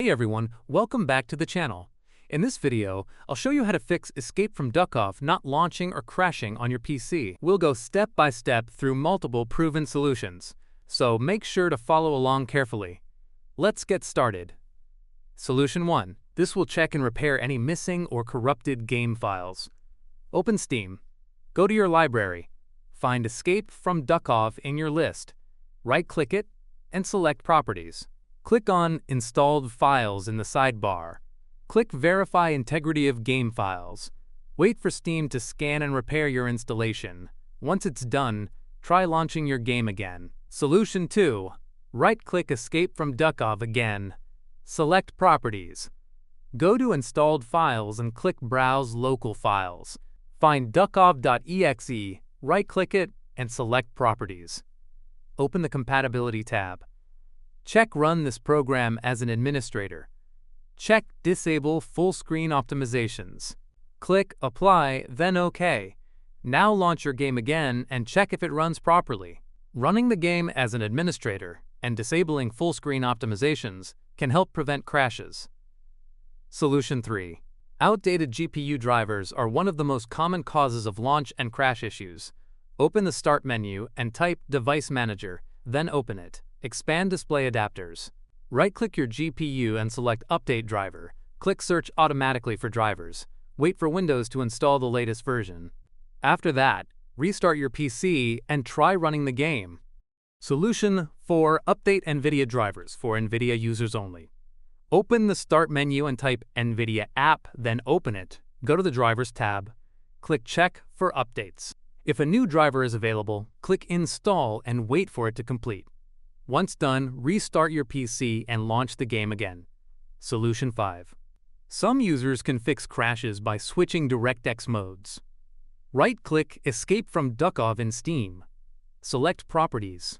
Hey everyone, welcome back to the channel. In this video, I'll show you how to fix Escape from Duckov not launching or crashing on your PC. We'll go step by step through multiple proven solutions, so make sure to follow along carefully. Let's get started. Solution 1. This will check and repair any missing or corrupted game files. Open Steam. Go to your library. Find Escape from Duckov in your list. Right-click it and select Properties. Click on Installed Files in the sidebar. Click Verify Integrity of Game Files. Wait for Steam to scan and repair your installation. Once it's done, try launching your game again. Solution 2. Right-click Escape from Duckov again. Select Properties. Go to Installed Files and click Browse Local Files. Find duckov.exe, right-click it, and select Properties. Open the Compatibility tab. Check Run this program as an administrator. Check Disable Full Screen Optimizations. Click Apply, then OK. Now launch your game again and check if it runs properly. Running the game as an administrator and disabling full screen optimizations can help prevent crashes. Solution 3. Outdated GPU drivers are one of the most common causes of launch and crash issues. Open the Start menu and type Device Manager, then open it. Expand Display Adapters. Right-click your GPU and select Update Driver. Click Search automatically for drivers. Wait for Windows to install the latest version. After that, restart your PC and try running the game. Solution 4. Update NVIDIA drivers for NVIDIA users only. Open the Start menu and type NVIDIA App, then open it. Go to the Drivers tab. Click Check for Updates. If a new driver is available, click Install and wait for it to complete. Once done, restart your PC and launch the game again. Solution 5. Some users can fix crashes by switching DirectX modes. Right-click Escape from Duckov in Steam. Select Properties.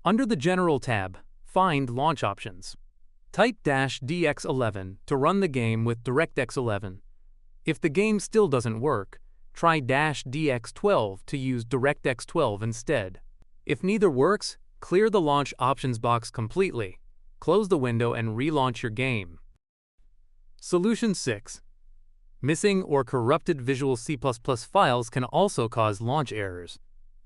Under the General tab, find Launch Options. Type -DX11 to run the game with DirectX 11. If the game still doesn't work, try -DX12 to use DirectX 12 instead. If neither works, clear the Launch Options box completely. Close the window and relaunch your game. Solution 6. Missing or corrupted Visual C++ files can also cause launch errors.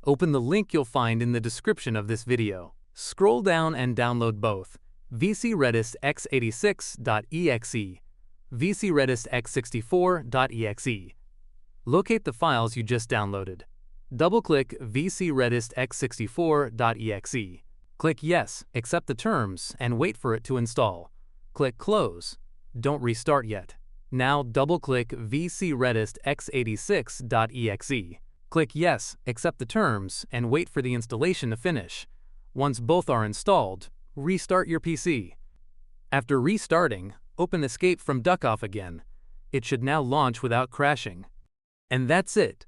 Open the link you'll find in the description of this video. Scroll down and download both vcredis x86.exe, vcredis x64.exe. Locate the files you just downloaded. Double-click vcredis x64.exe. Click Yes, accept the terms, and wait for it to install. Click Close. Don't restart yet. Now double-click vcredis x86.exe. Click Yes, accept the terms, and wait for the installation to finish. Once both are installed, restart your PC. After restarting, open Escape from Duckov again. It should now launch without crashing. And that's it.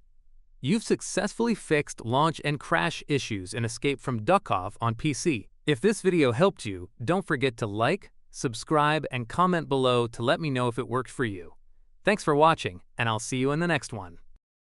You've successfully fixed launch and crash issues in Escape from Duckov on PC. If this video helped you, don't forget to like, subscribe, and comment below to let me know if it worked for you. Thanks for watching, and I'll see you in the next one.